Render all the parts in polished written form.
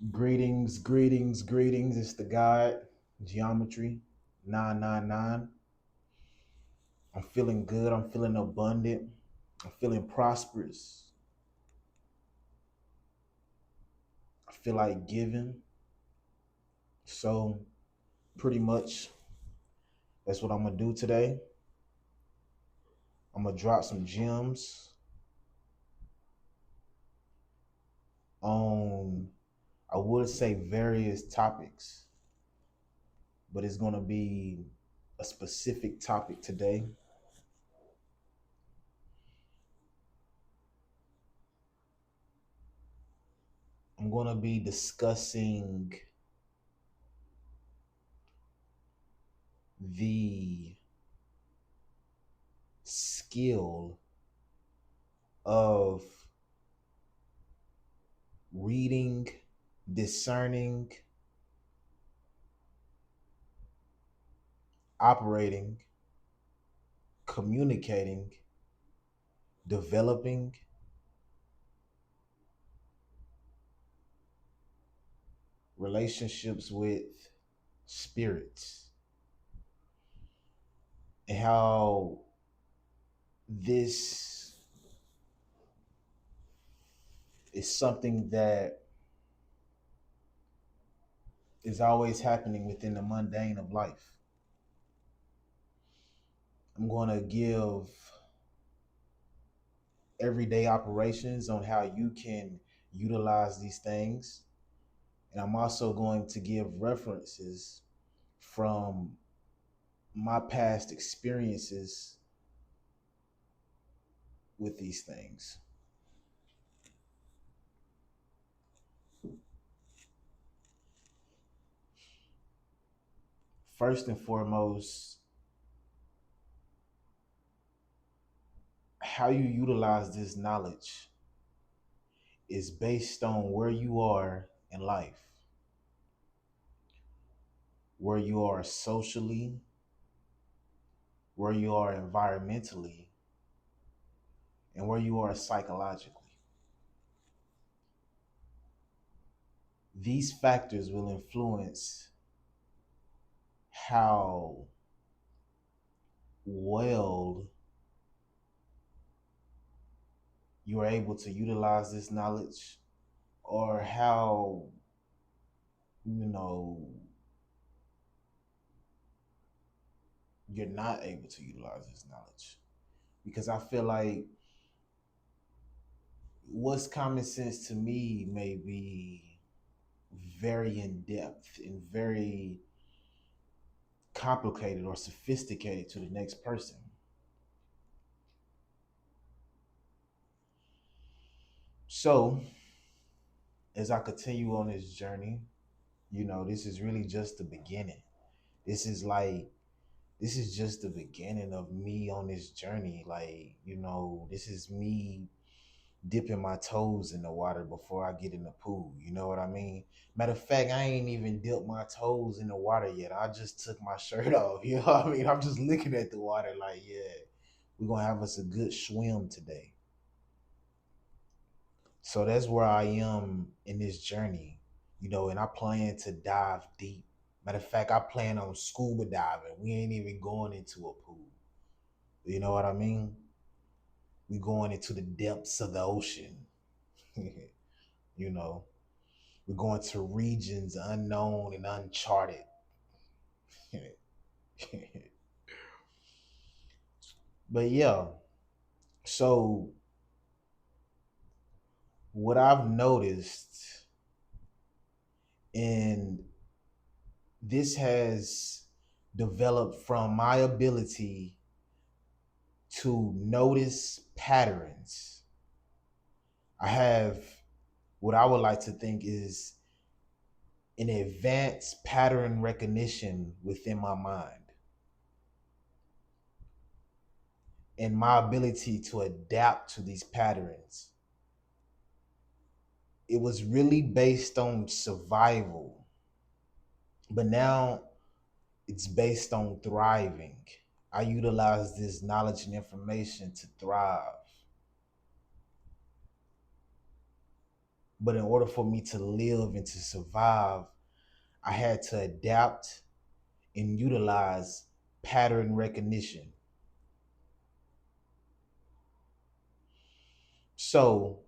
Greetings, greetings, greetings. It's the God, Geometry 999. I'm feeling good. I'm feeling abundant. I'm feeling prosperous. I feel like giving. So, pretty much, that's what I'm going to do today. I'm going to drop some gems on, I would say, various topics, but it's going to be a specific topic today. I'm going to be discussing the skill of reading, discerning, operating, communicating, developing relationships with spirits, and how this is something that is always happening within the mundane of life. I'm going to give everyday operations on how you can utilize these things. And I'm also going to give references from my past experiences with these things. First and foremost, how you utilize this knowledge is based on where you are in life, where you are socially, where you are environmentally, and where you are psychologically. These factors will influence how well you are able to utilize this knowledge, or how, you know, you're not able to utilize this knowledge. Because I feel like what's common sense to me may be very in depth and very complicated or sophisticated to the next person. So, as I continue on this journey, this is really just the beginning. This is like, this is just the beginning of me on this journey. Like, this is me dipping my toes in the water before I get in the pool. You know what I mean? Matter of fact, I ain't even dipped my toes in the water yet. I just took my shirt off. You know what I mean? I'm just looking at the water like, yeah, we're gonna have us a good swim today. So that's where I am in this journey, and I plan to dive deep. Matter of fact, I plan on scuba diving. We ain't even going into a pool. You know what I mean? We going into the depths of the ocean. you know, we're going to regions unknown and uncharted. But yeah, so what I've noticed, and this has developed from my ability to notice patterns. I have what I would like to think is an advanced pattern recognition within my mind, and my ability to adapt to these patterns. It was really based on survival, but now it's based on thriving. I utilize this knowledge and information to thrive. But in order for me to live and to survive, I had to adapt and utilize pattern recognition. So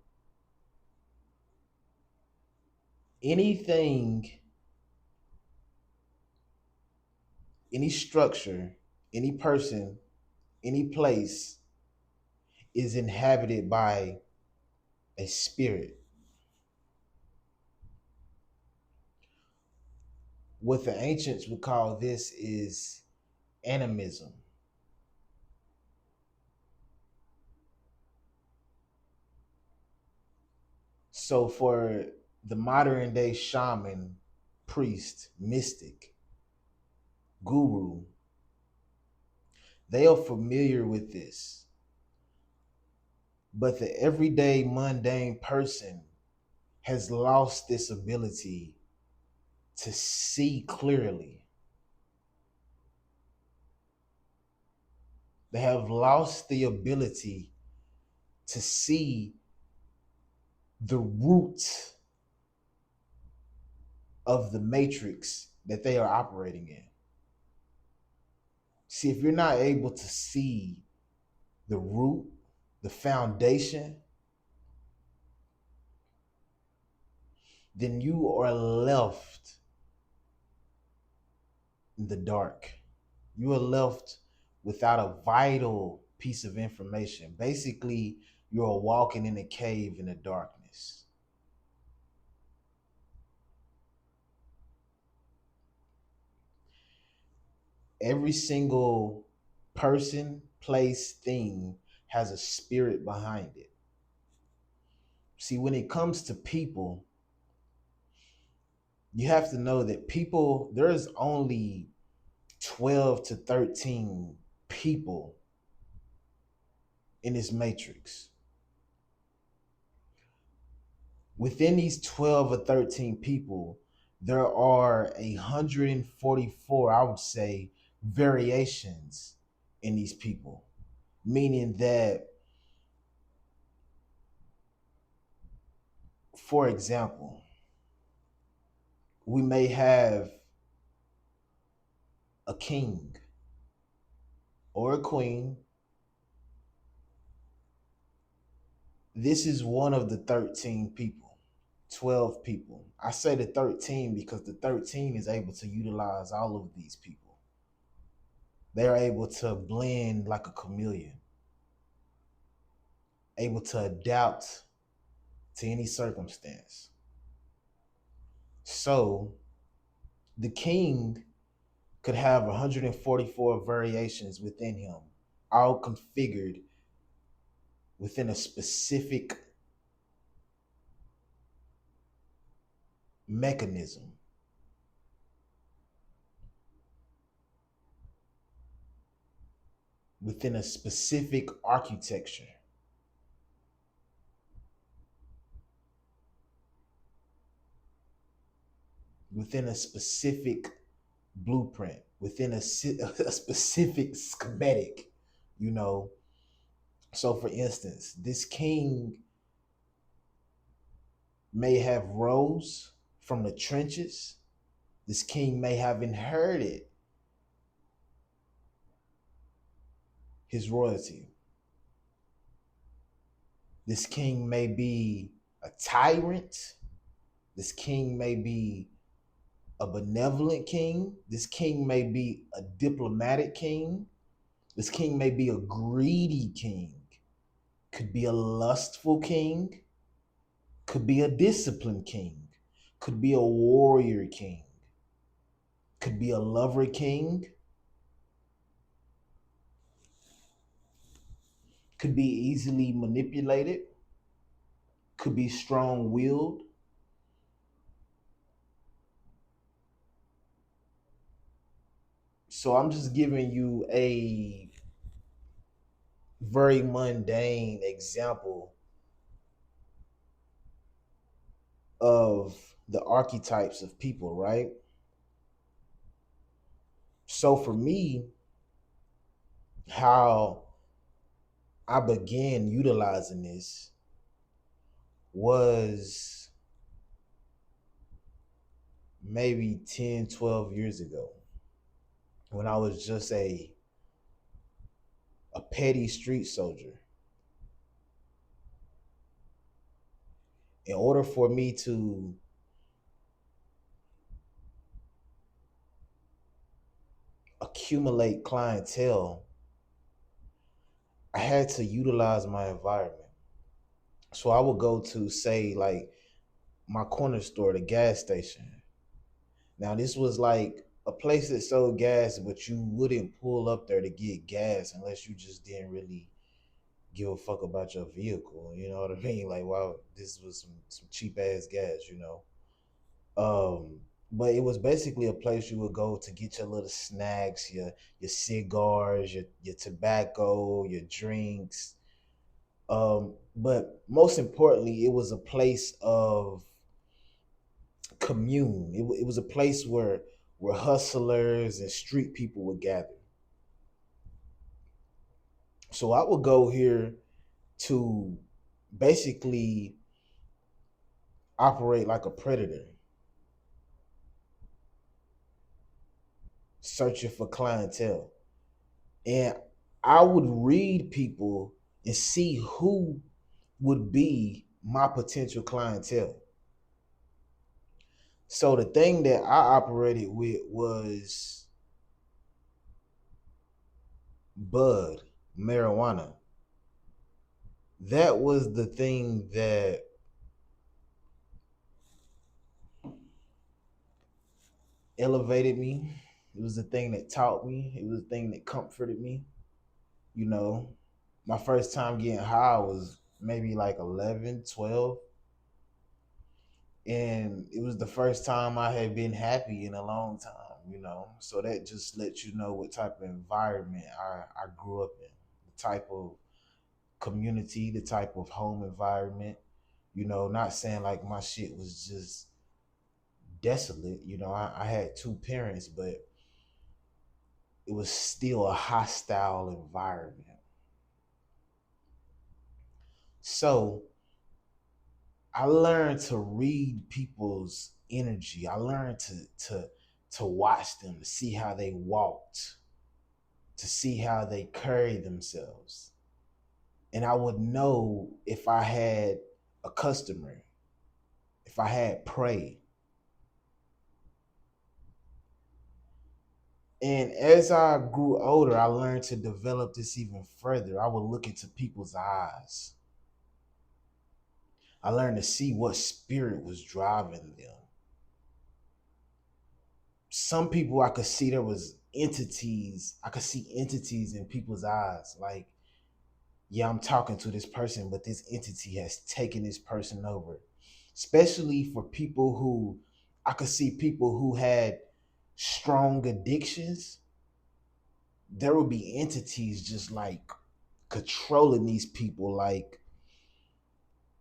anything, any structure, any person, any place is inhabited by a spirit. What the ancients would call this is animism. So for the modern day shaman, priest, mystic, guru, they are familiar with this. But the everyday mundane person has lost this ability to see clearly. They have lost the ability to see the root of the matrix that they are operating in. See, if you're not able to see the root, the foundation, then you are left in the dark. You are left without a vital piece of information. Basically, you're walking in a cave in the darkness. Every single person, place, thing has a spirit behind it. See, when it comes to people, you have to know that people, there's only 12 to 13 people in this matrix. Within these 12 or 13 people, there are 144, I would say, variations in these people. Meaning that, for example, we may have a king or a queen. This is one of the 13 people, 12 people. I say the 13 because the 13 is able to utilize all of these people. They're able to blend like a chameleon, able to adapt to any circumstance. So the king could have 144 variations within him, all configured within a specific mechanism, within a specific architecture, within a specific blueprint, within a specific schematic, you know. So, for instance, this king may have rose from the trenches. This king may have inherited his royalty. This king may be a tyrant. This king may be a benevolent king. This king may be a diplomatic king. This king may be a greedy king. Could be a lustful king. Could be a disciplined king. Could be a warrior king. Could be a lover king. Could be easily manipulated. Could be strong willed. So I'm just giving you a very mundane example of the archetypes of people, right? So for me, how I began utilizing this was maybe 10, 12 years ago, when I was just a petty street soldier. In order for me to accumulate clientele, I had to utilize my environment. So I would go to, say, like my corner store, the gas station. Now this was like a place that sold gas, but you wouldn't pull up there to get gas unless you just didn't really give a fuck about your vehicle. You know what I mean? Like, wow, this was some cheap ass gas, you know. But it was basically a place you would go to get your little snacks, your cigars, your tobacco, your drinks. But most importantly, it was a place of commune. It was a place where hustlers and street people would gather. So I would go here to basically operate like a predator, searching for clientele. And I would read people and see who would be my potential clientele. So the thing that I operated with was bud, marijuana. That was the thing that elevated me. It was the thing that taught me. It was the thing that comforted me. You know, my first time getting high was maybe like 11, 12. And it was the first time I had been happy in a long time, you know. So that just lets you know what type of environment I grew up in, the type of community, the type of home environment. You know, not saying like my shit was just desolate. You know, I had two parents, but it was still a hostile environment. So I learned to read people's energy. I learned to watch them, to see how they walked, to see how they carry themselves. And I would know if I had a customer, if I had prey. And as I grew older, I learned to develop this even further. I would look into people's eyes. I learned to see what spirit was driving them. Some people I could see there was entities. I could see entities in people's eyes. Like, yeah, I'm talking to this person, but this entity has taken this person over. Especially for people who I could see people who had strong addictions. There would be entities just like controlling these people like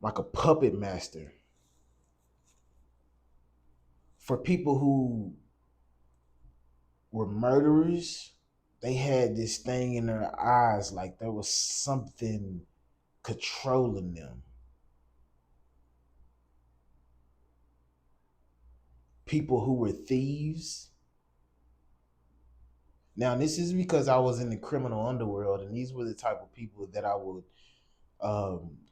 a puppet master. For people who were murderers, they had this thing in their eyes like there was something controlling them. People who were thieves. Now, this is because I was in the criminal underworld, and these were the type of people that I would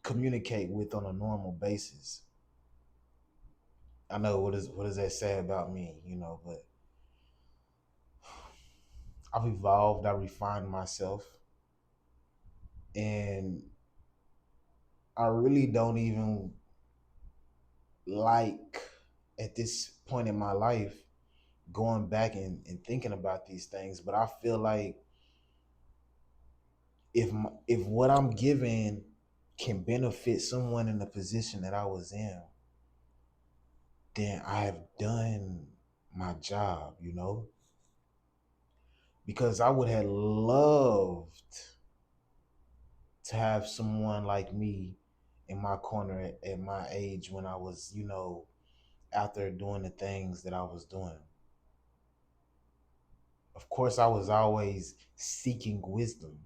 communicate with on a normal basis. I know what does that say about me, you know, but I've evolved, I refined myself, and I really don't even like at this point in my life going back and thinking about these things. But I feel like if what I'm giving can benefit someone in the position that I was in, then I have done my job, you know? Because I would have loved to have someone like me in my corner at my age when I was, you know, out there doing the things that I was doing. Of course, I was always seeking wisdom,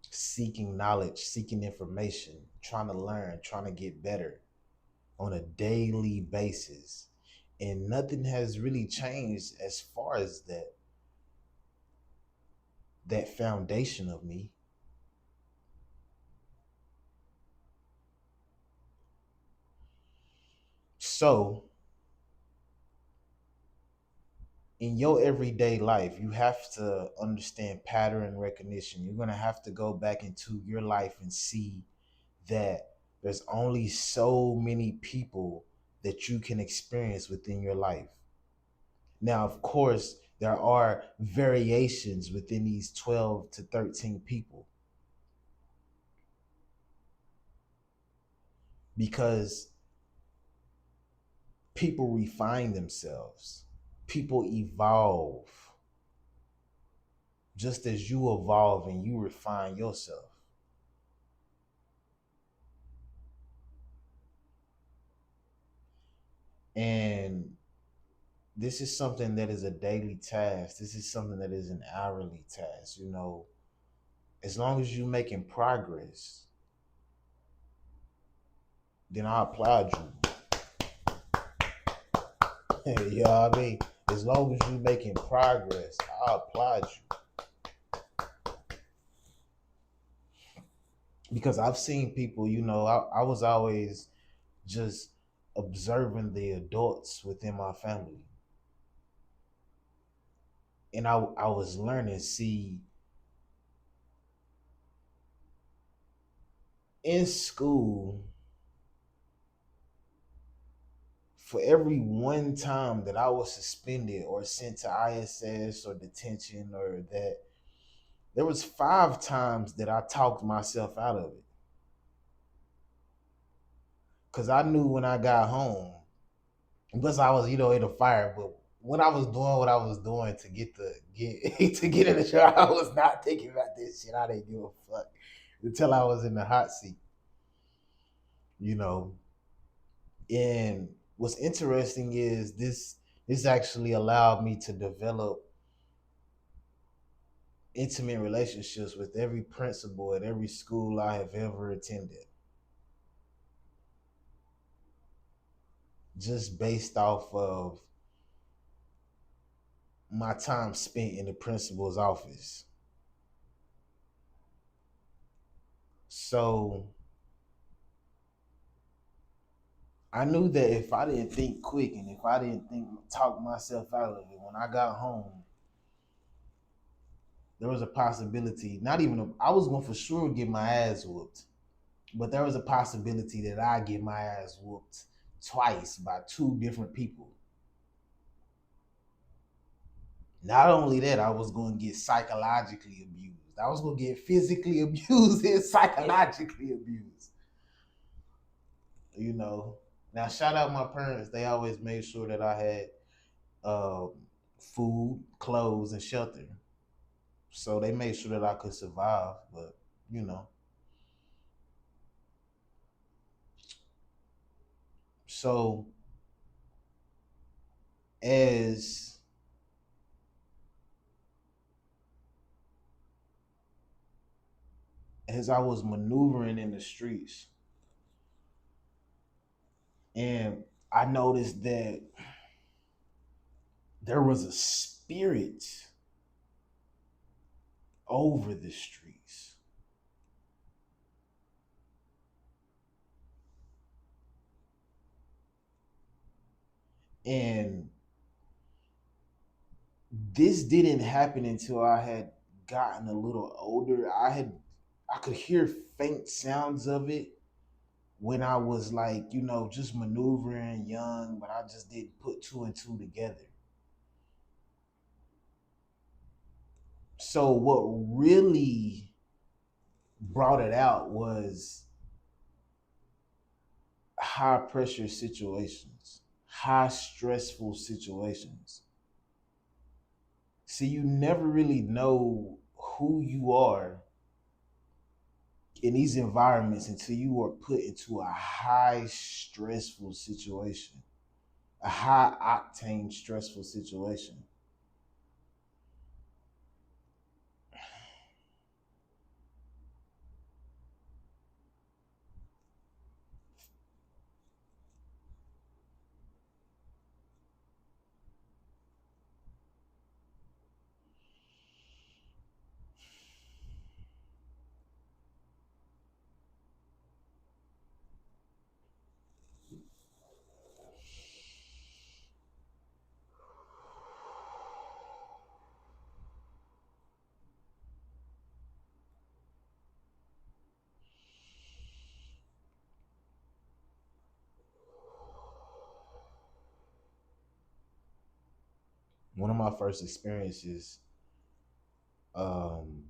seeking knowledge, seeking information, trying to learn, trying to get better on a daily basis. And nothing has really changed as far as that foundation of me. So in your everyday life, you have to understand pattern recognition. You're going to have to go back into your life and see that there's only so many people that you can experience within your life. Now, of course, there are variations within these 12 to 13 people because people refine themselves, people evolve just as you evolve and you refine yourself. And this is something that is a daily task. This is something that is an hourly task. As long as you're making progress, then I applaud you. You know what I mean? As long as you're making progress, I applaud you. Because I've seen people, I was always just observing the adults within my family. And I was learning, see, in school, for every one time that I was suspended or sent to ISS or detention or that, there was 5 times that I talked myself out of it. Cause I knew when I got home, plus I was, in the fire, but when I was doing what I was doing to get to get in the show, I was not thinking about this shit. I didn't give a fuck until I was in the hot seat, you know. And what's interesting is this actually allowed me to develop intimate relationships with every principal at every school I have ever attended, just based off of my time spent in the principal's office. So I knew that if I didn't think quick and if I didn't talk myself out of it, when I got home, there was a possibility, not even I was going to for sure get my ass whooped, but there was a possibility that I get my ass whooped twice by 2 different people. Not only that, I was going to get psychologically abused. I was going to get physically abused and psychologically abused. You know. Now, shout out my parents. They always made sure that I had um, food, clothes, and shelter. So they made sure that I could survive. But you know, so as as I was maneuvering in the streets, and I noticed that there was a spirit over the streets. And this didn't happen until I had gotten a little older. I could hear faint sounds of it when I was like, just maneuvering young, but I just didn't put two and two together. So what really brought it out was high pressure situations, high stressful situations. See, you never really know who you are in these environments until you are put into a high stressful situation, a high octane stressful situation. One of my first experiences um,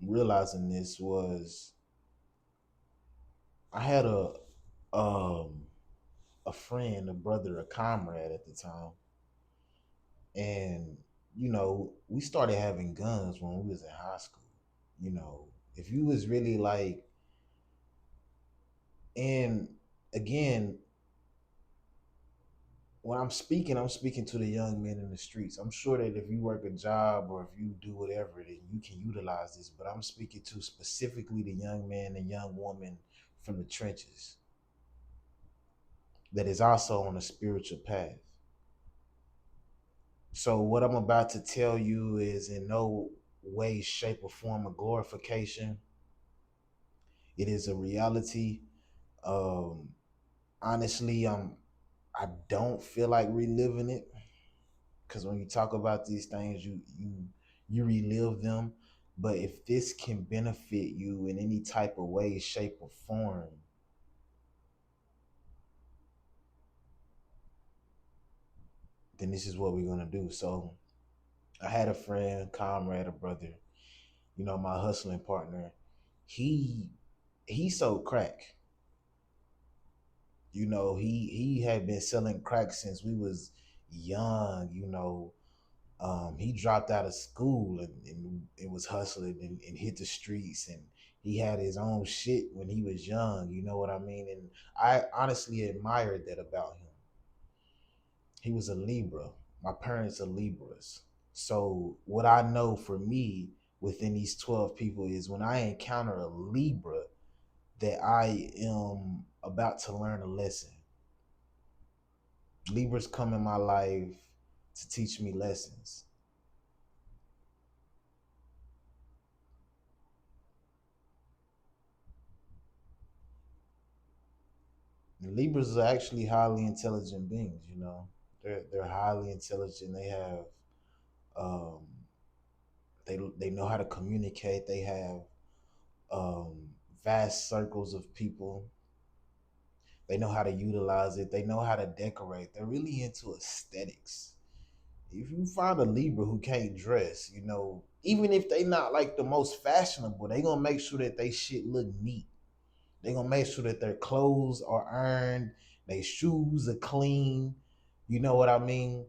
realizing this was I had um, a friend, a brother, a comrade at the time, and we started having guns when we was in high school. You know, if you was really like, and again, when I'm speaking to the young men in the streets. I'm sure that if you work a job or if you do whatever, then you can utilize this. But I'm speaking to specifically the young man and young woman from the trenches that is also on a spiritual path. So what I'm about to tell you is in no way, shape, or form a glorification. It is a reality. Um, honestly, I don't feel like reliving it because when you talk about these things, you relive them. But if this can benefit you in any type of way, shape, or form, then this is what we're gonna do. So I had a friend, comrade, a brother, my hustling partner. He he sold crack. He had been selling crack since we was young. He dropped out of school and was hustling and hit the streets, and he had his own shit when he was young. You know what I mean? And I honestly admired that about him. He was a Libra. My parents are Libras. So what I know for me within these 12 people is when I encounter a Libra that I am about to learn a lesson. Libras come in my life to teach me lessons. And Libras are actually highly intelligent beings. They're highly intelligent. Um, they know how to communicate. They have um, vast circles of people. They know how to utilize it. They know how to decorate. They're really into aesthetics. If you find a Libra who can't dress, even if they not like the most fashionable, they gonna make sure that they shit look neat. They gonna make sure that their clothes are earned, their shoes are clean. You know what I mean?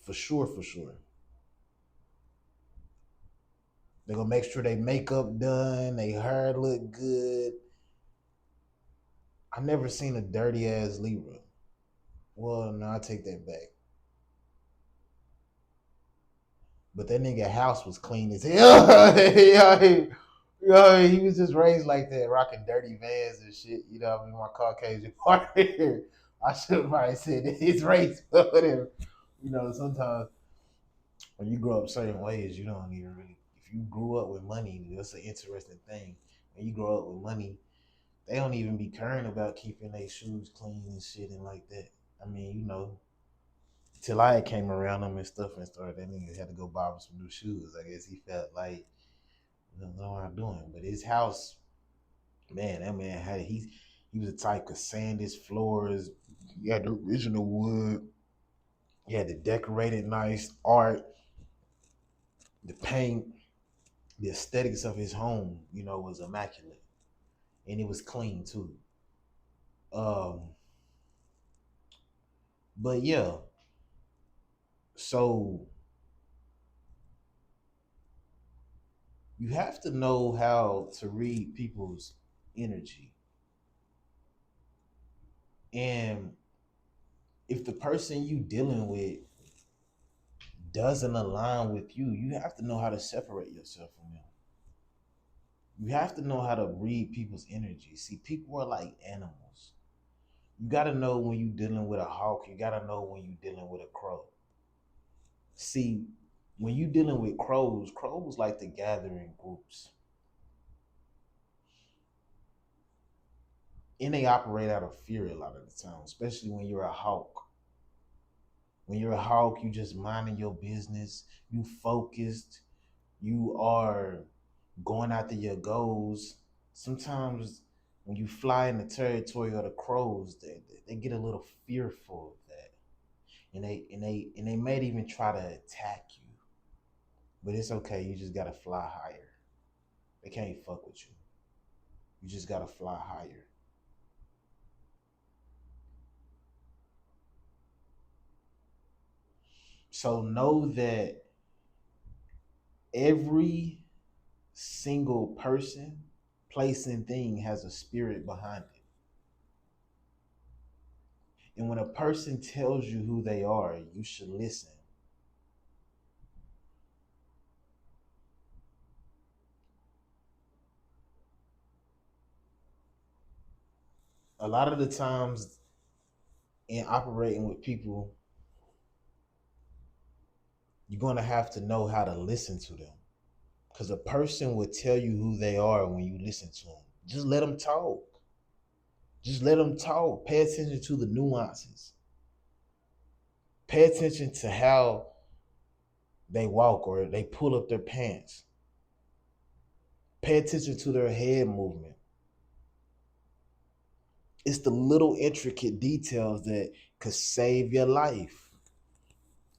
For sure, for sure. They gonna make sure they makeup done, they hair look good. I never seen a dirty ass Libra. Well, no, I take that back. But that nigga house was clean as hell. He was just raised like that, rocking dirty vans and shit. I mean, my Caucasian partner. I should have probably said his race, but whatever. Sometimes when you grow up certain ways, you don't even really. If you grew up with money, that's an interesting thing. When you grow up with money, they don't even be caring about keeping their shoes clean and shit and like that. I mean, till I came around them and stuff and started, that nigga had to go buy him some new shoes. I guess he felt like, I don't know what I'm doing. But his house, man, that man he was the type of sand his floors. He had the original wood. He had the decorated nice art, the paint, the aesthetics of his home, was immaculate. And it was clean too. Um, but yeah, so you have to know how to read people's energy. And if the person you dealing with doesn't align with you, you have to know how to separate yourself from them. You have to know how to read people's energy. See, people are like animals. You got to know when you're dealing with a hawk. You got to know when you're dealing with a crow. See, when you're dealing with crows, crows like to gather in groups. And they operate out of fear a lot of the time, especially when you're a hawk. When you're a hawk, you just minding your business. You focused. You are going after your goals. Sometimes when you fly in the territory of the crows, they get a little fearful of that. and they may even try to attack you, but it's okay. You just gotta fly higher. They can't fuck with you. You just gotta fly higher. So know that every single person, place, and thing has a spirit behind it. And when a person tells you who they are, you should listen. A lot of the times in operating with people, you're going to have to know how to listen to them. Because a person will tell you who they are when you listen to them. Just let them talk. Just let them talk. Pay attention to the nuances. Pay attention to how they walk or they pull up their pants. Pay attention to their head movement. It's the little intricate details that could save your life.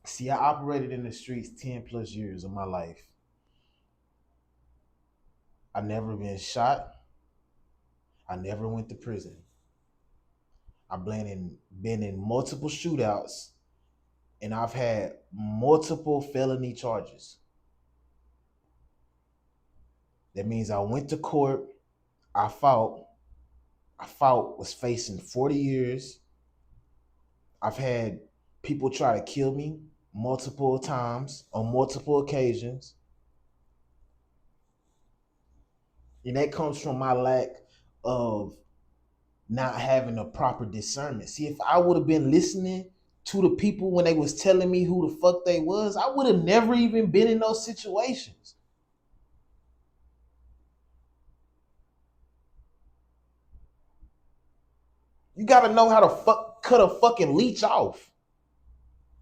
See, I operated in the streets 10 plus years of my life. I never been shot. I never went to prison. I've been in multiple shootouts and I've had multiple felony charges. That means I went to court, I fought, was facing 40 years. I've had people try to kill me multiple times on multiple occasions. And that comes from my lack of not having a proper discernment. See, if I would have been listening to the people when they was telling me who the fuck they was, I would have never even been in those situations. You gotta know how to cut a fucking leech off.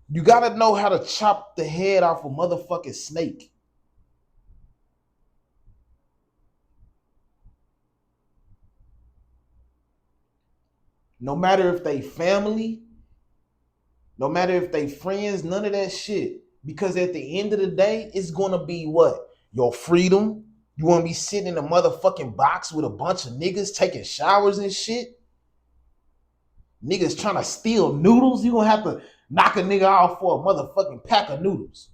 You gotta know how to chop the head off a motherfucking snake. No matter if they family, no matter if they friends, none of that shit. Because at the end of the day, it's gonna be what? Your freedom. You wanna be sitting in a motherfucking box with a bunch of niggas taking showers and shit? Niggas trying to steal noodles? You gonna have to knock a nigga off for a motherfucking pack of noodles.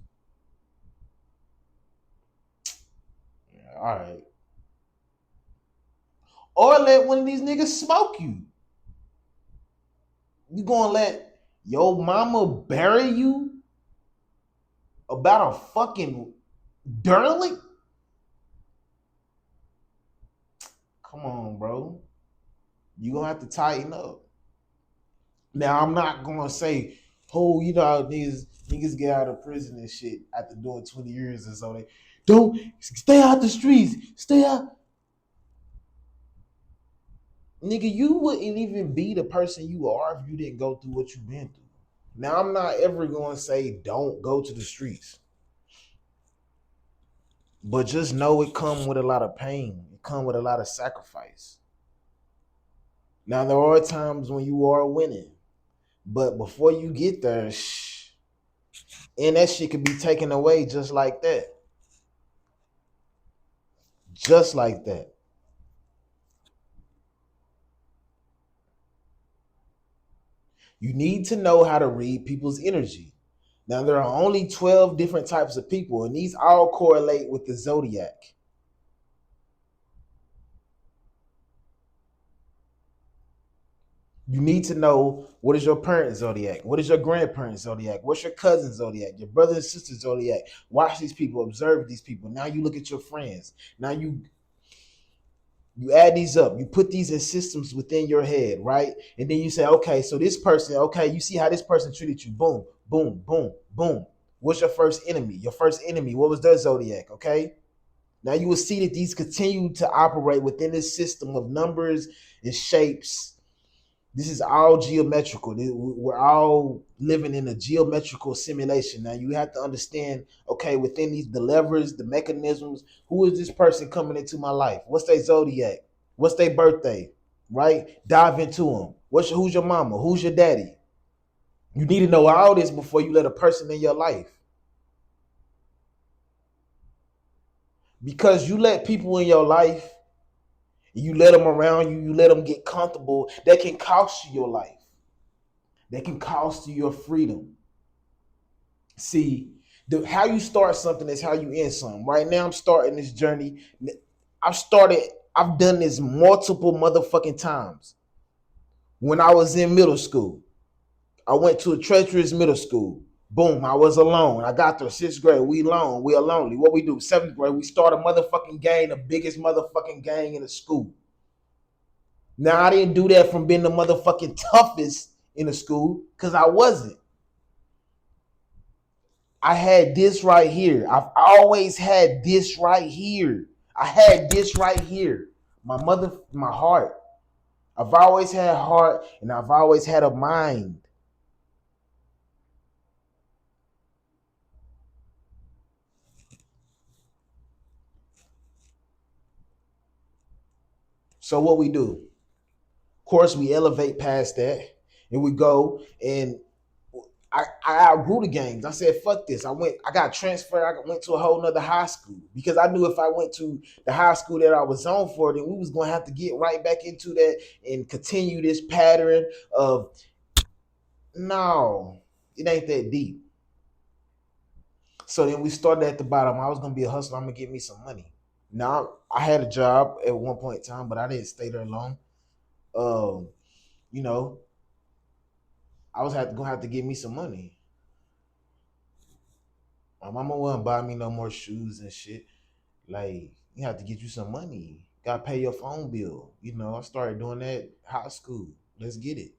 Yeah, all right. Or let one of these niggas smoke you. You gonna let your mama bury you about a fucking derelict? Come on, bro. You gonna have to tighten up. Now I'm not gonna say, oh, you know how niggas get out of prison and shit after doing 20 years or so. They don't stay out the streets. Stay out. Nigga, you wouldn't even be the person you are if you didn't go through what you've been through. Now I'm not ever gonna say don't go to the streets. But just know it come with a lot of pain. It come with a lot of sacrifice. Now there are times when you are winning. But before you get there, and that shit could be taken away just like that. Just like that. You need to know how to read people's energy. Now, there are only 12 different types of people, and these all correlate with the zodiac. You need to know what is your parents' zodiac, what is your grandparents' zodiac, what's your cousin's zodiac, your brother and sister's zodiac. Watch these people, observe these people. Now you look at your friends. Now you add these up, you put these in systems within your head, right? And then you say, okay, so this person, okay, you see how this person treated you. Boom, boom, boom, boom. What's your first enemy? Your first enemy, what was their zodiac? Okay. Now you will see that these continue to operate within this system of numbers and shapes. This is all geometrical. We're all living in a geometrical simulation. Now you have to understand, okay, within the levers, the mechanisms, who is this person coming into my life? What's their zodiac? What's their birthday? Right? Dive into them. Who's your mama? Who's your daddy? You need to know all this before you let a person in your life. Because you let people in your life, you let them around you, you let them get comfortable, that can cost you your life. That can cost you your freedom. See, how you start something is how you end something. Right now, I'm starting this journey. I've started, I've done this multiple motherfucking times. When I was in middle school, I went to a treacherous middle school. Boom, I was alone. I got there, sixth grade. We alone. We are lonely. What we do? Seventh grade, we start a motherfucking gang, the biggest motherfucking gang in the school. Now, I didn't do that from being the motherfucking toughest in the school, because I wasn't. I had this right here. I've always had this right here. I had this right here. My heart. I've always had heart, and I've always had a mind. So what we do? Of course, we elevate past that, and we go and I outgrew the games. I said, fuck this. I got transferred. I went to a whole nother high school because I knew if I went to the high school that I was on for, then we was going to have to get right back into that and continue this pattern of, no, it ain't that deep. So then we started at the bottom. I was going to be a hustler. I'm going to get me some money. Now, I had a job at one point in time, but I didn't stay there long. Um, you know, I was going to have to get me some money. My mama wouldn't buy me no more shoes and shit. Like, you have to get you some money. Gotta pay your phone bill. I started doing that high school. Let's get it.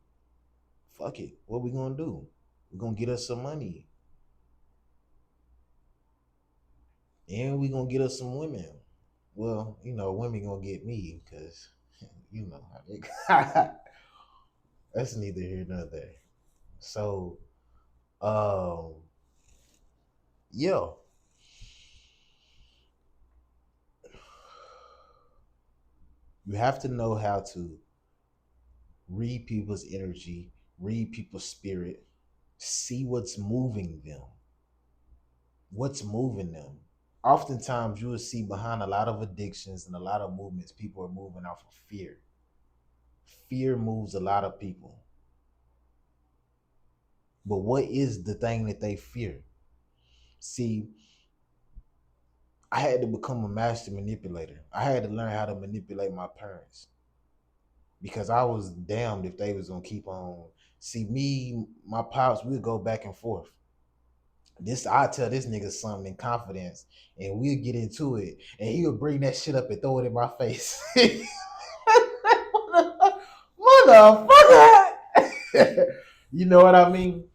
Fuck it. What we gonna do? We're gonna get us some money. And we gonna get us some women. Well, women gonna get me because you know how they that's neither here nor there. So um yeah. You have to know how to read people's energy, read people's spirit, see what's moving them. What's moving them? Oftentimes, you will see behind a lot of addictions and a lot of movements, people are moving off of fear. Fear moves a lot of people. But what is the thing that they fear? See, I had to become a master manipulator. I had to learn how to manipulate my parents because I was damned if they was gonna keep on. See, me, my pops, we'd go back and forth. I tell this nigga something in confidence, and we'll get into it, and he'll bring that shit up and throw it in my face. Motherfucker. You know what I mean?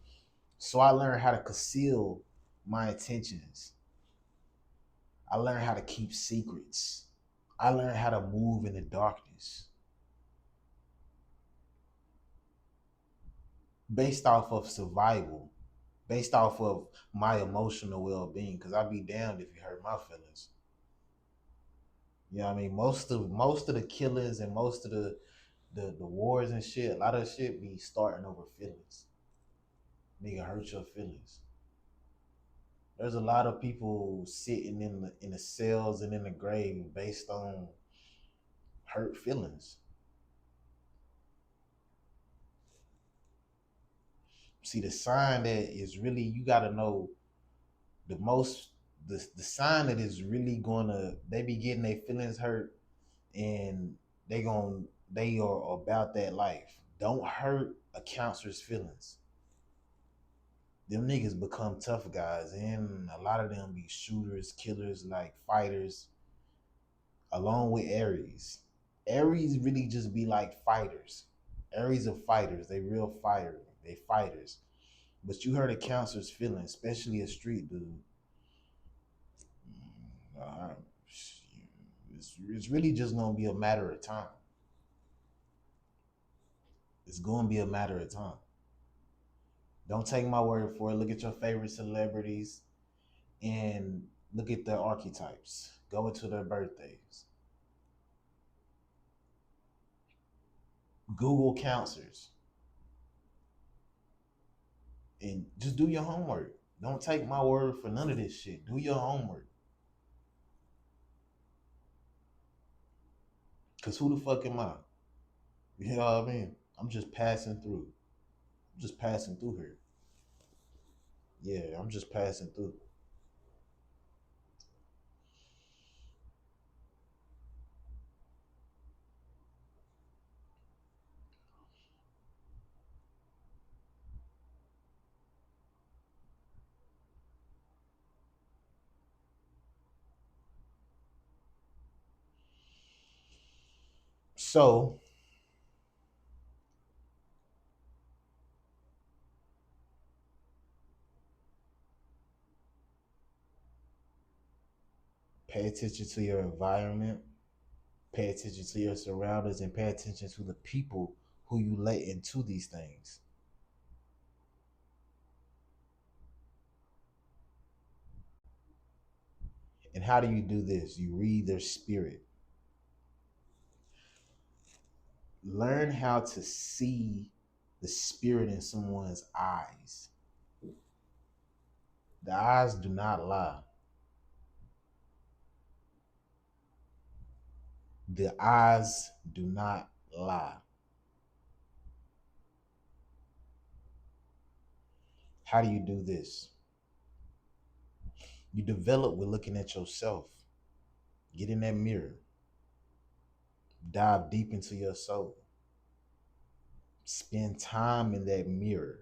So I learned how to conceal my intentions. I learned how to keep secrets. I learned how to move in the darkness based off of survival, based off of my emotional well-being. Because I'd be damned if you hurt my feelings. You know what I mean? Most of the killings and most of the wars and shit, a lot of shit be starting over feelings. Nigga hurt your feelings. There's a lot of people sitting in the cells and in the grave based on hurt feelings. See, the sign that is really, you gotta know the most, the sign that is really gonna, they be getting their feelings hurt, and they are about that life. Don't hurt a counselor's feelings. Them niggas become tough guys, and a lot of them be shooters, killers, like fighters, along with Aries. Aries really just be like fighters. Aries are fighters. They real fire. They fighters. But you hurt a counselor's feelings, especially a street dude. Uh, it's really just gonna be a matter of time. It's gonna be a matter of time. Don't take my word for it. Look at your favorite celebrities and look at their archetypes. Go into their birthdays. Google counselors. And just do your homework. Don't take my word for none of this shit. Do your homework. Cause who the fuck am I? You know what I mean? I'm just passing through. I'm just passing through here. Yeah, I'm just passing through. So pay attention to your environment, pay attention to your surroundings, and pay attention to the people who you let into these things. And how do you do this? You read their spirit. Learn how to see the spirit in someone's eyes. The eyes do not lie. The eyes do not lie. How do you do this? You develop with looking at yourself. Get in that mirror. Dive deep into your soul. Spend time in that mirror.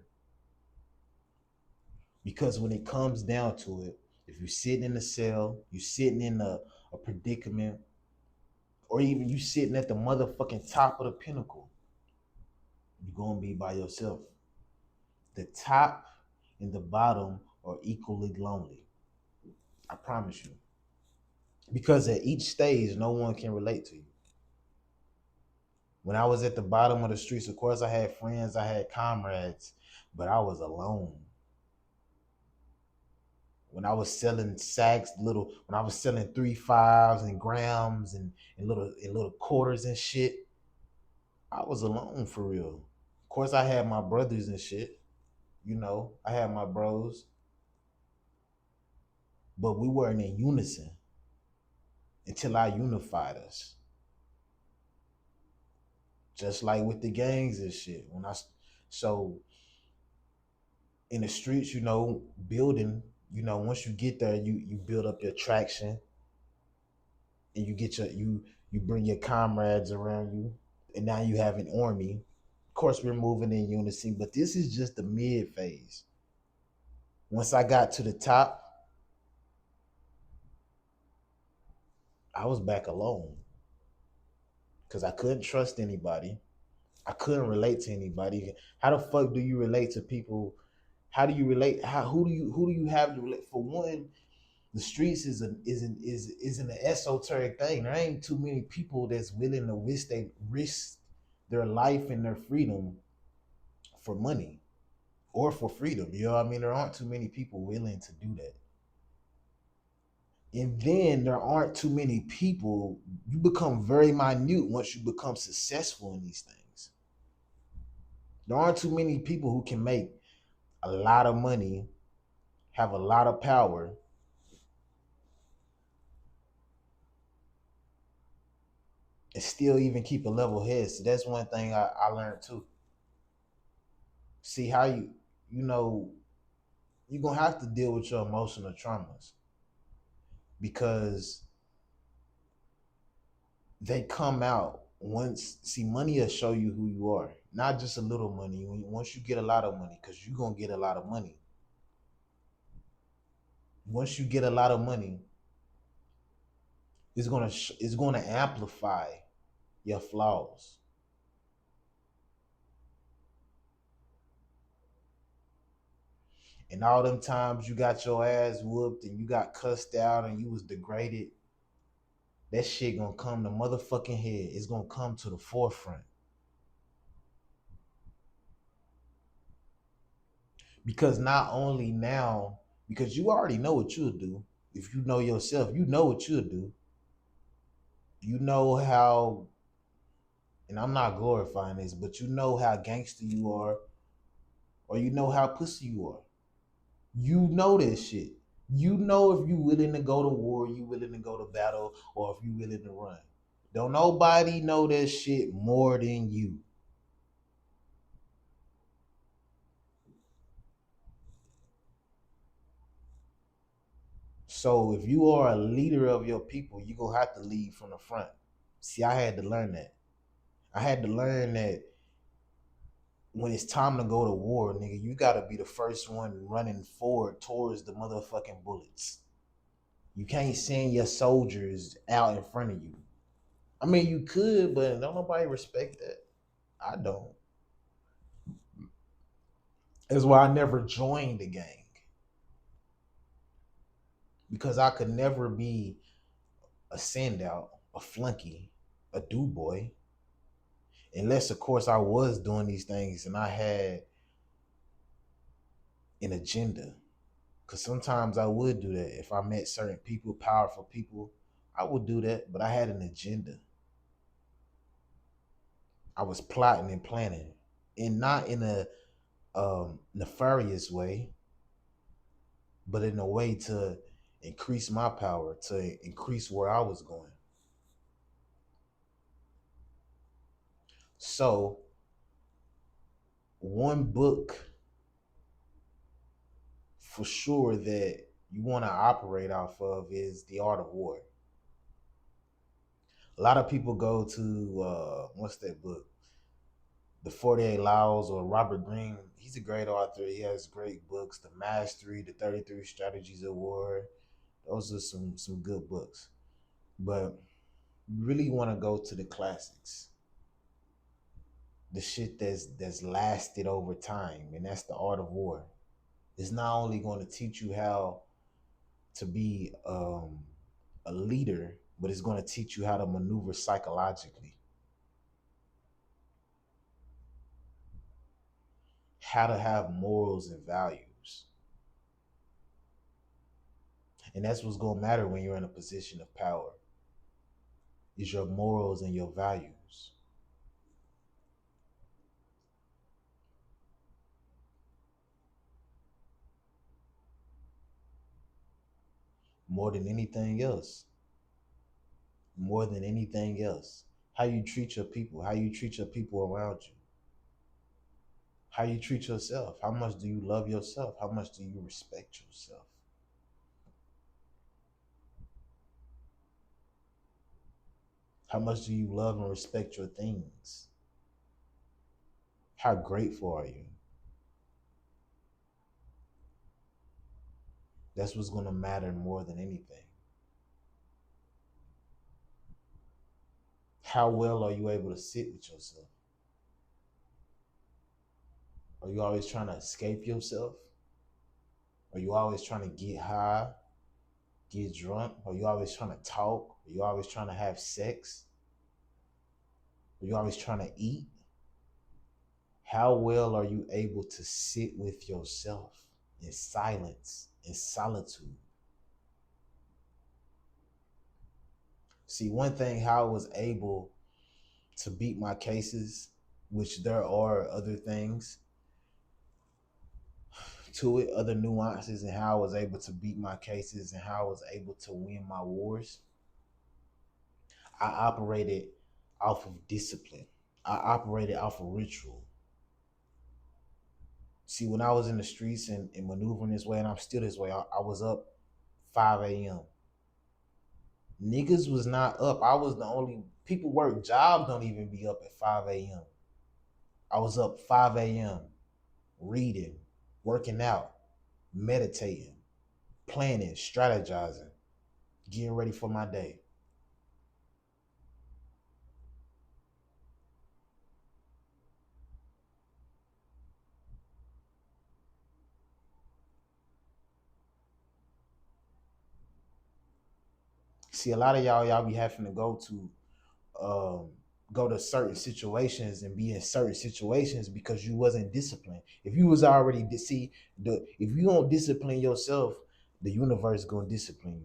Because when it comes down to it, if you're sitting in a cell, you're sitting in a predicament, or even you sitting at the motherfucking top of the pinnacle, you're gonna be by yourself. The top and the bottom are equally lonely. I promise you. Because at each stage, no one can relate to you. When I was at the bottom of the streets, of course, I had friends, I had comrades, but I was alone. When I was selling sacks, when I was selling 3 5s and grams and little quarters and shit, I was alone for real. Of course, I had my brothers and shit. I had my bros, but we weren't in unison until I unified us. Just like with the gangs and shit. So in the streets, building, once you get there, you build up your traction, and you bring your comrades around you, and now you have an army. Of course, we're moving in unison, but this is just the mid phase. Once I got to the top, I was back alone because I couldn't trust anybody. I couldn't relate to anybody. How the fuck do you relate to people? How do you relate? Who do you have to relate? For one, the streets isn't an esoteric thing. There ain't too many people that's willing to risk their life and their freedom for money or for freedom. You know what I mean? There aren't too many people willing to do that. And then there aren't too many people. You become very minute once you become successful in these things. There aren't too many people who can make a lot of money, have a lot of power, and still even keep a level head. So that's one thing I learned too. See how you know you're gonna have to deal with your emotional traumas because they come out once. See, money will show you who you are, not just a little money. Once you get a lot of money, because you're gonna get a lot of money. Once you get a lot of money, it's gonna amplify your flaws. And all them times you got your ass whooped and you got cussed out and you was degraded, that shit gonna come to motherfucking head. It's gonna come to the forefront. Because not only now, because you already know what you'll do. If you know yourself, you know what you'll do. You know how, and I'm not glorifying this, but you know how gangster you are or you know how pussy you are. You know this shit. You know if you willing to go to war, you willing to go to battle, or if you willing to run. Don't nobody know that shit more than you. So if you are a leader of your people, you gonna have to lead from the front. See, I had to learn that. I had to learn that when it's time to go to war, nigga, you gotta be the first one running forward towards the motherfucking bullets. You can't send your soldiers out in front of you. I mean, you could, but don't nobody respect that. I don't. That's why I never joined the gang because I could never be a standout, a flunky, a do boy, unless, of course, I was doing these things and I had an agenda. Because sometimes I would do that. If I met certain people, powerful people, I would do that, but I had an agenda. I was plotting and planning, and not in a nefarious way, but in a way to increase my power, to increase where I was going. So, one book for sure that you want to operate off of is The Art of War. A lot of people go to what's that book? The 48 Laws, or Robert Greene. He's a great author. He has great books. The Mastery, the 33 Strategies of War. Those are some good books. But you really want to go to the classics. The shit that's lasted over time, and that's The Art of War. It's not only going to teach you how to be a leader, but it's going to teach you how to maneuver psychologically, how to have morals and values. And that's what's going to matter when you're in a position of power, is your morals and your values. More than anything else. More than anything else. How you treat your people, how you treat your people around you, how you treat yourself. How much do you love yourself? How much do you respect yourself? How much do you love and respect your things? How grateful are you? That's what's going to matter more than anything. How well are you able to sit with yourself? Are you always trying to escape yourself? Are you always trying to get high, get drunk? Are you always trying to talk? Are you always trying to have sex? Are you always trying to eat? How well are you able to sit with yourself in silence, in solitude? See, one thing how I was able to beat my cases, which there are other things to it, other nuances, and how I was able to beat my cases and how I was able to win my wars. I operated off of discipline. I operated off of ritual. See, when I was in the streets and maneuvering this way, and I'm still this way, I was up 5 a.m. Niggas was not up. I was the only people work jobs don't even be up at 5 a.m. I was up 5 a.m. reading, working out, meditating, planning, strategizing, getting ready for my day. See, a lot of y'all be having to um, go to certain situations and be in certain situations because you wasn't disciplined. If you was already see the if you don't discipline yourself, the universe gonna discipline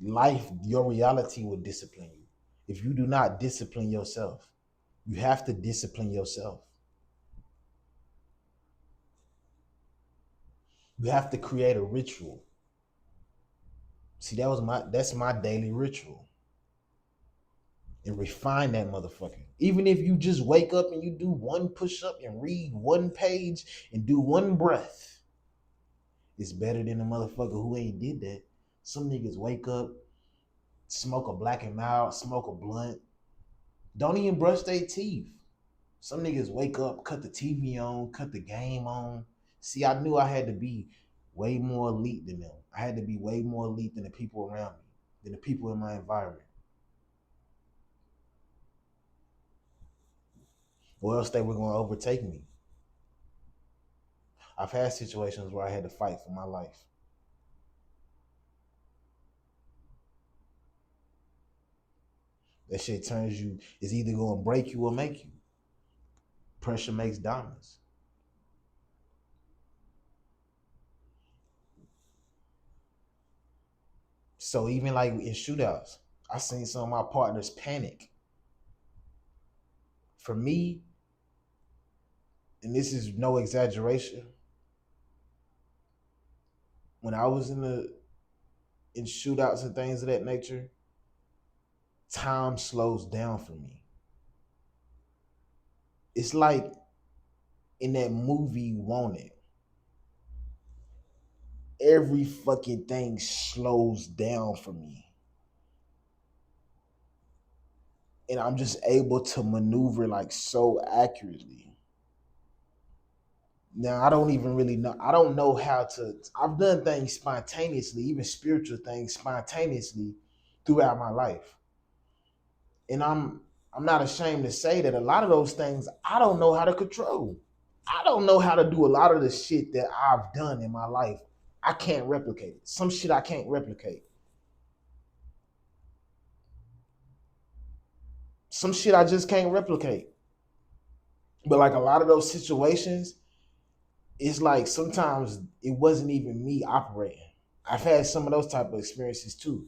you. Life, your reality will discipline you. If you do not discipline yourself, you have to discipline yourself. You have to create a ritual. See, that's my daily ritual. And refine that motherfucker. Even if you just wake up and you do one push up and read one page and do one breath, it's better than a motherfucker who ain't did that. Some niggas wake up, smoke a black and mild, smoke a blunt, don't even brush their teeth. Some niggas wake up, cut the TV on, cut the game on. See, I knew I had to be way more elite than them. I had to be way more elite than the people around me, than the people in my environment. Or else they were going to overtake me. I've had situations where I had to fight for my life. That shit turns you, is either going to break you or make you. Pressure makes diamonds. So even like in shootouts, I seen some of my partners panic. For me, and this is no exaggeration, when I was in shootouts and things of that nature, time slows down for me. It's like in that movie Wanted, every fucking thing slows down for me. And I'm just able to maneuver like so accurately. Now I don't even really know. I don't know how to. I've done things spontaneously, even spiritual things spontaneously throughout my life. And I'm not ashamed to say that a lot of those things I don't know how to control. I don't know how to do a lot of the shit that I've done in my life. I can't replicate it. Some shit I can't replicate. Some shit I just can't replicate. But like a lot of those situations, it's like sometimes it wasn't even me operating. I've had some of those type of experiences too,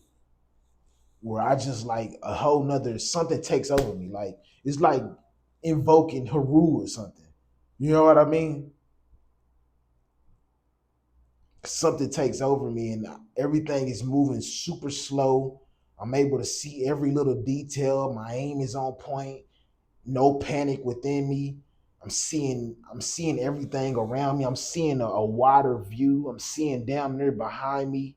where I just like a whole nother something takes over me. Like it's like invoking Haru or something. You know what I mean? Something takes over me and everything is moving super slow. I'm able to see every little detail. My aim is on point. No panic within me. I'm seeing everything around me. I'm seeing a wider view. I'm seeing down there behind me.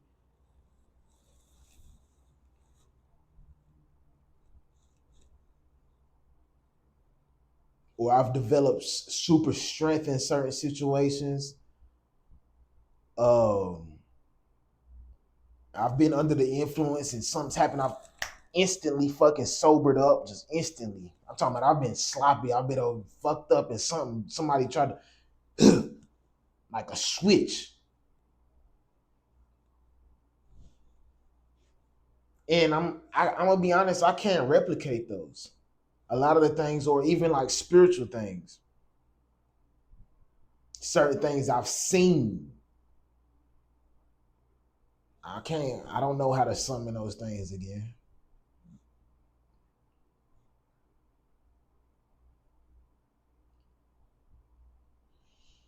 Or I've developed super strength in certain situations. Um, I've been under the influence and something's happened. I've instantly fucking sobered up, just instantly. I'm talking about I've been sloppy. I've been fucked up and somebody tried to like a switch. And I'm gonna be honest, I can't replicate those. A lot of the things, or even like spiritual things, certain things I've seen. I don't know how to summon those things again.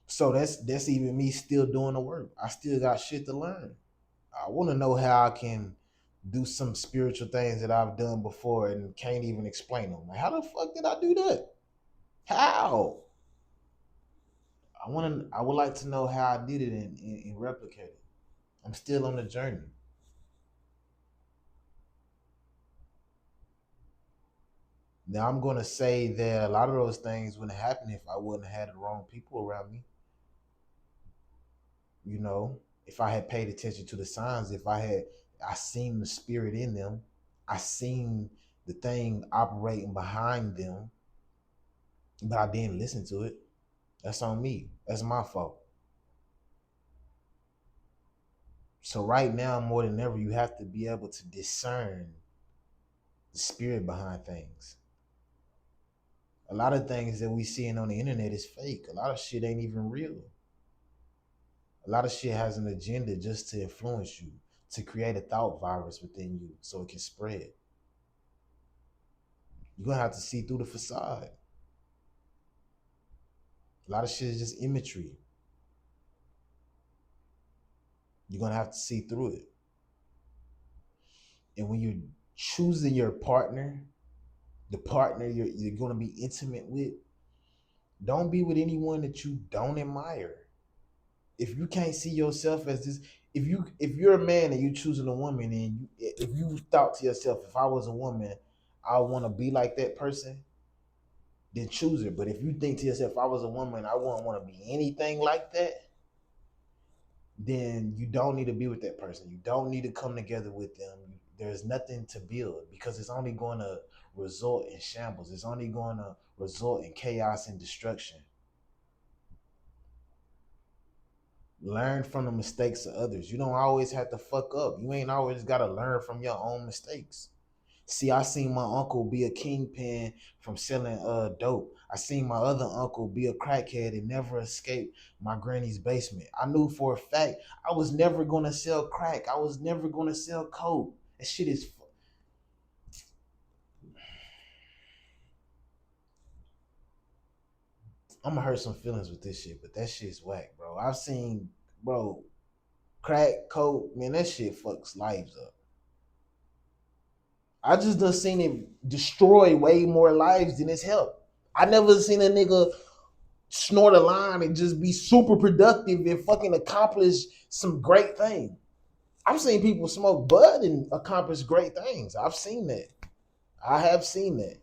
So that's even me still doing the work. I still got shit to learn. I want to know how I can do some spiritual things that I've done before and can't even explain them. Like, how the fuck did I do that? How? I would like to know how I did it and replicate it. I'm still on the journey. Now I'm gonna say that a lot of those things wouldn't happen if I wouldn't have had the wrong people around me. You know, if I had paid attention to the signs, if I seen the spirit in them, I seen the thing operating behind them, but I didn't listen to it. That's on me. That's my fault. So right now, more than ever, you have to be able to discern the spirit behind things. A lot of things that we seeing on the internet is fake. A lot of shit ain't even real. A lot of shit has an agenda just to influence you, to create a thought virus within you so it can spread. You're gonna have to see through the facade. A lot of shit is just imagery. You're gonna have to see through it. And when you're choosing your partner, the partner you're gonna be intimate with, don't be with anyone that you don't admire. If you can't see yourself as this, if you're a man and you choosing a woman, and if you thought to yourself, if I was a woman, I want to be like that person, then choose her. But if you think to yourself, if I was a woman, I wouldn't want to be anything like that, then you don't need to be with that person. You don't need to come together with them. There's nothing to build because it's only going to result in shambles. It's only going to result in chaos and destruction. Learn from the mistakes of others. You don't always have to fuck up. You ain't always got to learn from your own mistakes. See, I seen my uncle be a kingpin from selling dope. I seen my other uncle be a crackhead and never escape my granny's basement. I knew for a fact I was never gonna sell crack. I was never gonna sell coke. That shit is. I'm gonna hurt some feelings with this shit, but that shit's whack, bro. I've seen, bro, crack, coke, man, that shit fucks lives up. I just done seen it destroy way more lives than it's helped. I never seen a nigga snort a line and just be super productive and fucking accomplish some great thing. I've seen people smoke bud and accomplish great things. I've seen that. I have seen that.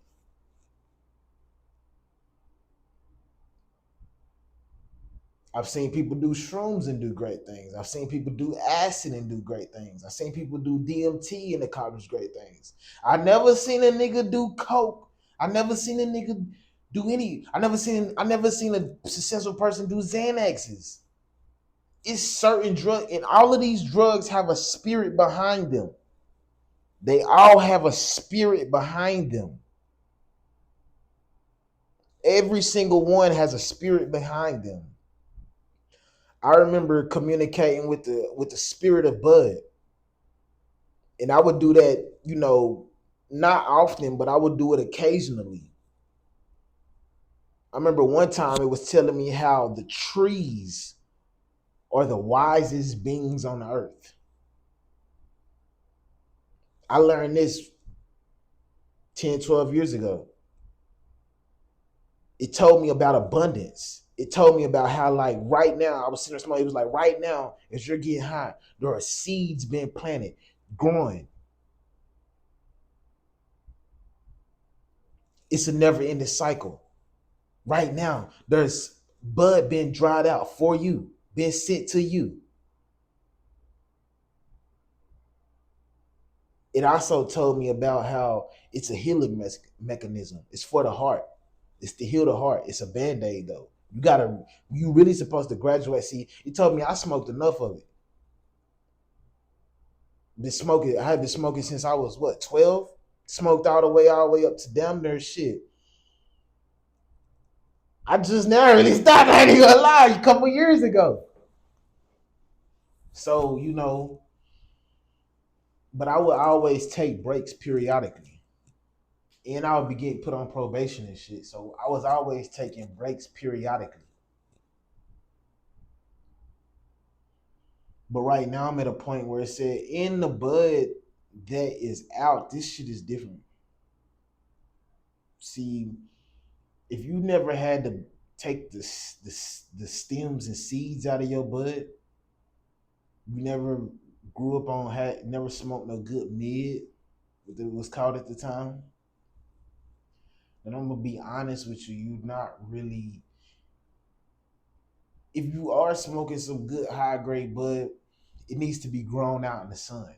I've seen people do shrooms and do great things. I've seen people do acid and do great things. I've seen people do DMT and accomplish great things. I never seen a nigga do coke. I never seen a nigga do any. I never seen a successful person do Xanaxes. It's certain drug, and all of these drugs have a spirit behind them. They all have a spirit behind them. Every single one has a spirit behind them. I remember communicating with the spirit of Bud, and I would do that, not often, but I would do it occasionally. I remember one time it was telling me how the trees are the wisest beings on the earth. I learned this 10, 12 years ago. It told me about abundance. It told me about how, like, right now, I was sitting there, somebody was like, right now, as you're getting high, there are seeds being planted, growing. It's a never ending cycle. Right now, there's bud being dried out for you, being sent to you. It also told me about how it's a healing mechanism. It's for the heart. It's to heal the heart. It's a band-aid though. You really supposed to graduate. See, it told me I smoked enough of it. I had been smoking since I was what, 12? Smoked all the way up to damn near shit. I just now really stopped. I ain't gonna lie, a couple years ago. So, but I would always take breaks periodically. And I would be getting put on probation and shit. So I was always taking breaks periodically. But right now I'm at a point where it said in the bud that is out, this shit is different. See, if you never had to take the stems and seeds out of your bud, you never grew up on never smoked no good mid, what it was called at the time. And I'm gonna be honest with you, you not really. If you are smoking some good high grade bud, it needs to be grown out in the sun.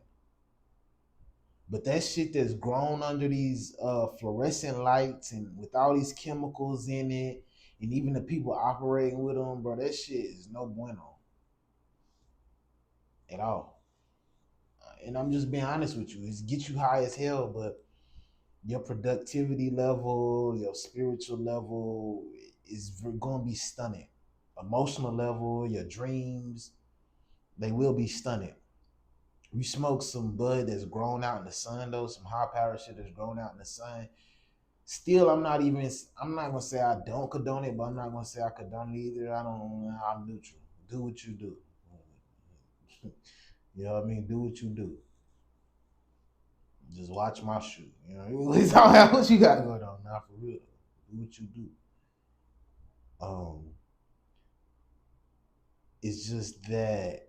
But that shit that's grown under these fluorescent lights and with all these chemicals in it, and even the people operating with them, bro, that shit is no bueno at all. And I'm just being honest with you. It's get you high as hell, but your productivity level, your spiritual level is going to be stunning. Emotional level, your dreams, they will be stunning. You smoke some bud that's grown out in the sun, though, some high power shit that's grown out in the sun. Still, I'm not gonna say I don't condone it, but I'm not gonna say I condone it either. I'm neutral. Do what you do. You know what I mean? Do what you do. Just watch my shoe. You know, it's all what you got going on now for real. Do what you do. Um, it's just that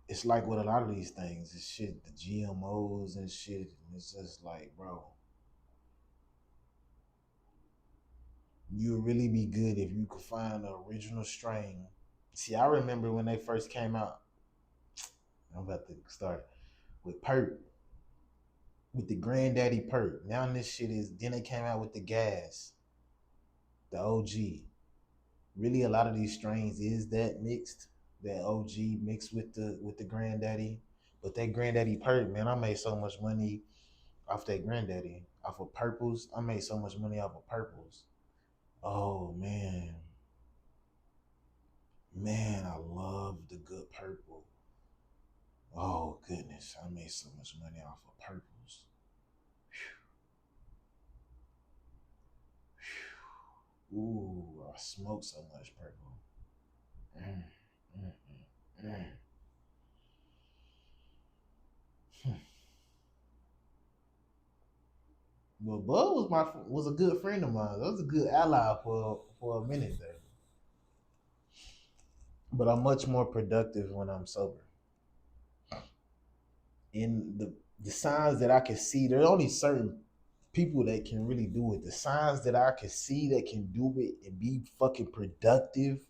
it's like with a lot of these things, it's shit, the GMOs and shit. And it's just like, bro, you would really be good if you could find the original strain. See, I remember when they first came out. I'm about to start with Perp, with the Granddaddy Perp. Now this shit is. Then they came out with the gas, the OG. Really, a lot of these strains is that mixed, that OG mixed with the Granddaddy. But that Granddaddy Perp, man, I made so much money off that Granddaddy, off of purples. I made so much money off of purples. Oh man, I love the good purple. Oh goodness, I made so much money off of purples. Ooh, I smoked so much purple. Mm, mm, mm, mm. Well, Bud was a good friend of mine. That was a good ally for a minute there. But I'm much more productive when I'm sober. In the signs that I can see, there are only certain people that can really do it. The signs that I can see that can do it and be fucking productive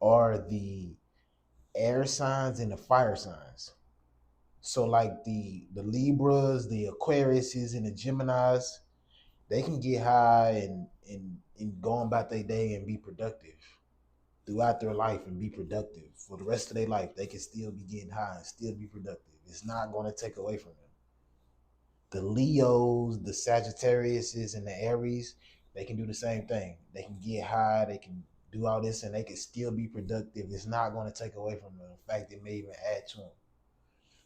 are the air signs and the fire signs. So like the Libras, the Aquariuses, and the Geminis, they can get high and go on about their day and be productive throughout their life and be productive for the rest of their life. They can still be getting high and still be productive. It's not going to take away from them. The Leos, the Sagittariuses, and the Aries, they can do the same thing. They can get high, they can do all this, and they can still be productive. It's not going to take away from them. In fact, it may even add to them.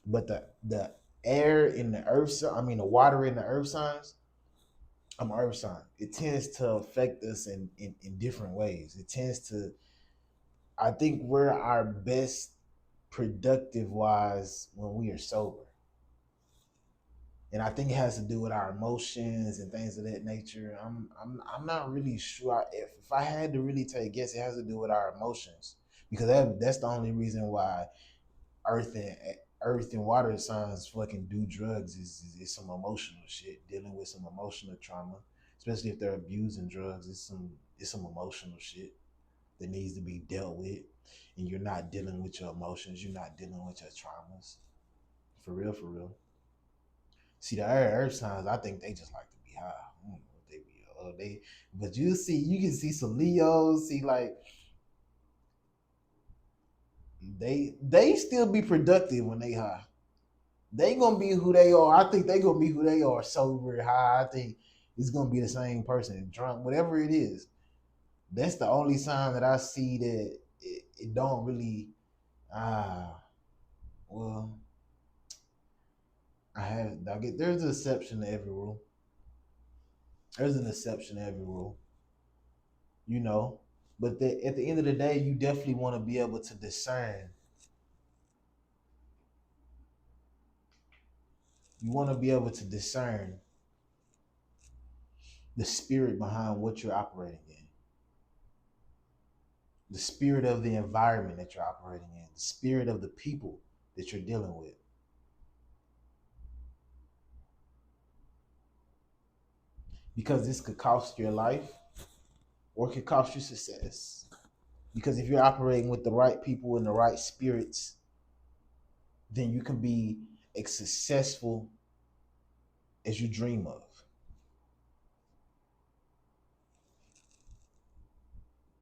But the air in the earth, I mean the water in the earth signs, I'm an earth sign. It tends to affect us in different ways. It tends to, I think we're our best productive wise when we are sober. And I think it has to do with our emotions and things of that nature. I'm not really sure. If I had to really take a guess, it has to do with our emotions because that's the only reason why earth and earth and water signs fucking do drugs is some emotional shit, dealing with some emotional trauma, especially if they're abusing drugs. It's some emotional shit that needs to be dealt with, and you're not dealing with your emotions. You're not dealing with your traumas. For real, for real. See the earth signs, I think they just like to be high. I don't know what they be. But you can see some Leos. See like they still be productive when they high. They gonna be who they are. I think they gonna be who they are sober, high. I think it's gonna be the same person, drunk, whatever it is. That's the only sign that I see that it don't really. Ah, well, I get. There's an exception to every rule. There's an exception to every rule, you know. But at the end of the day, you definitely want to be able to discern. You want to be able to discern the spirit behind what you're operating in, the spirit of the environment that you're operating in, the spirit of the people that you're dealing with. Because this could cost your life or it could cost you success. Because if you're operating with the right people and the right spirits, then you can be as successful as you dream of.